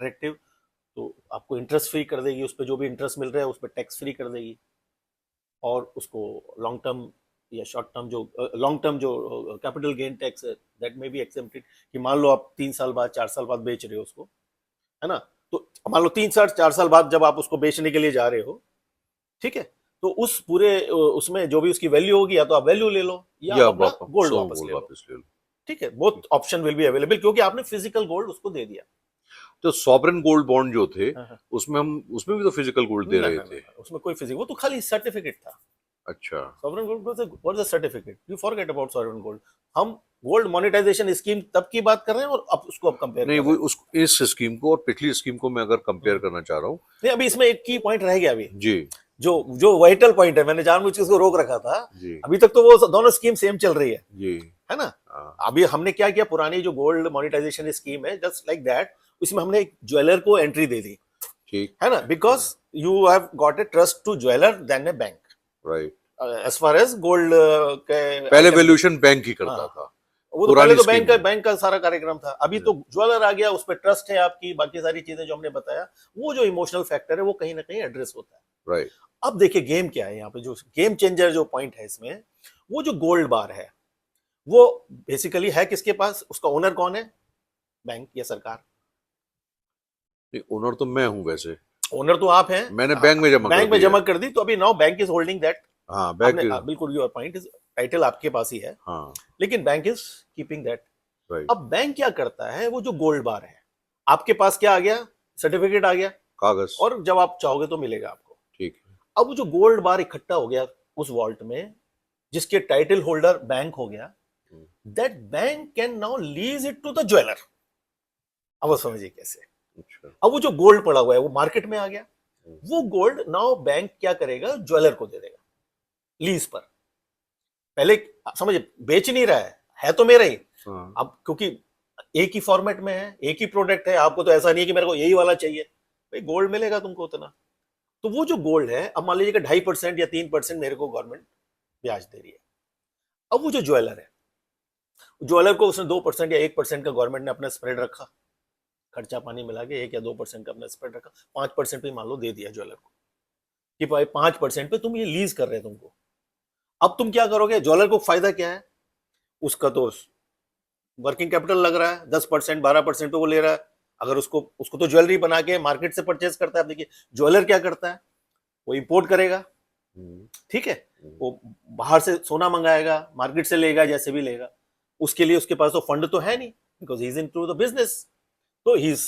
Attractive, तो आपको interest free कर देगी, उस पर जो भी इंटरेस्ट मिल रहा है उस पर टैक्स फ्री कर देगी, और उसको लॉन्ग टर्म या शॉर्ट टर्म जो लॉन्ग टर्म जो कैपिटल गेन टैक्स है दैट में भी एक्सेम्प्टेड, कि मान लो आप 3 साल बाद 4 साल बाद बेच रहे हो उसको, है ना, तो मान लो 3 साल 4 साल बाद जब आप उसको बेचने के लिए जा रहे हो, ठीक है, तो उस पूरे उसमें जो भी उसकी वैल्यू होगी, या तो आप वैल्यू ले लो या या आप अपना गोल्ड सो वापस गोल्ड ले लो, वापस ले लो। ठीक है, both option will be available, क्योंकि आपने फिजिकल गोल्ड उसको दे दिया। तो सॉवरेन गोल्ड बॉन्ड जो थे हाँ, हाँ। उसमें भी तो फिजिकल गोल्ड दे ना रहे ना थे। ना, उसमें कोई फिजिकल, वो तो खाली सर्टिफिकेट था। अच्छा। Sovereign gold what is the certificate, you forget about sovereign gold. हम गोल्ड मोनेटाइजेशन स्कीम तब की बात कर रहे हैं, और अब उसको अब कंपेयर नहीं, कर वो रहे हैं। उस इस स्कीम को और पिछली स्कीम को मैं अगर कंपेयर करना चाह रहा हूँ। नहीं, अभी इसमें एक की पॉइंट रह गया, अभी जी जो जो वाइटल पॉइंट है, मैंने जानबूझ के उसको रोक रखा था। जी अभी तक तो वो दोनों स्कीम सेम चल रही जी। है ना। हाँ, अभी हमने क्या किया, पुरानी जो गोल्ड मोनेटाइजेशन स्कीम है जस्ट लाइक दैट, उसमें हमने एक ज्वेलर को एंट्री दे दी, ठीक। है ना, because you have got a trust to jeweller than a bank, right. As far as gold के पहले आइटम। वैल्यूएशन बैंक ही हाँ, करता था वो तो पहले पुरानी तो स्कीम में। बैंक का सारा कार्यक्रम था, अभी तो ज्वेलर आ गया, उस पर ट्रस्ट है आपकी, बाकी सारी चीजें जो हमने बताया, वो जो इमोशनल फैक्टर है वो कहीं ना कहीं एड्रेस होता है। राइट। अब देखिए गेम क्या है यहाँ पे, जो गेम चेंजर जो पॉइंट है इसमें, वो जो गोल्ड बार है वो बेसिकली है किसके पास, उसका ओनर कौन है, बैंक या सरकार। नहीं, ओनर तो मैं हूँ वैसे। ओनर तो आप हैं, मैंने बैंक में जमा कर बैंक में दी है। जमा कर दी, तो अभी now bank is holding that. हाँ, आपने बैंक। बिल्कुल, योर पॉइंट इज, टाइटल आपके पास ही है, हाँ। लेकिन bank is keeping that. Right. अब बैंक क्या करता है, वो जो गोल्ड बार है आपके पास क्या आ गया, सर्टिफिकेट आ गया, कागज। और जब आप चाहोगे तो मिलेगा आपको। ठीक है। अब वो जो गोल्ड बार इकट्ठा हो गया उस वॉल्ट में, जिसके टाइटल होल्डर बैंक हो गया, that bank can now lease it to the jeweller. अब वो समझिए कैसे। अच्छा। अब वो जो गोल्ड पड़ा हुआ है वो मार्केट में आ गया, वो गोल्ड नाउ बैंक क्या करेगा, ज्वेलर को दे देगा लीज पर। पहले समझिए बेच नहीं रहा है तो मेरा ही। हाँ। अब क्योंकि एक ही फॉर्मेट में है, एक ही प्रोडक्ट है, आपको तो ऐसा नहीं है कि मेरे को यही वाला चाहिए, भाई गोल्ड मिलेगा तुमको उतना। तो वो जो गोल्ड है, अब मान लीजिए कि 2.5% या 3% मेरे को गवर्नमेंट ब्याज दे रही है। अब वो जो ज्वेलर है, ज्वेलर को उसने 2% या 1% का गवर्नमेंट ने अपना स्प्रेड रखा, खर्चा पानी मिला के 1 या 2% का अपना स्प्रेड रखा, 5% पे मान लो दे दिया ज्वेलर को, कि भाई 5% पे तुम ये लीज कर रहे हैं तुमको। अब तुम क्या करोगे, ज्वेलर को फायदा क्या है, उसका तो वर्किंग कैपिटल लग रहा है, 10% 12% पे वो ले रहा है। अगर उसको उसको तो ज्वेलरी बना के मार्केट से परचेज करता है। अब देखिए ज्वेलर क्या करता है, वो इंपोर्ट करेगा, ठीक है, वो बाहर से सोना मंगाएगा, मार्केट से लेगा, जैसे भी लेगा, उसके लिए उसके पास तो फंड तो है नहीं, because he is in to the business, तो ही इज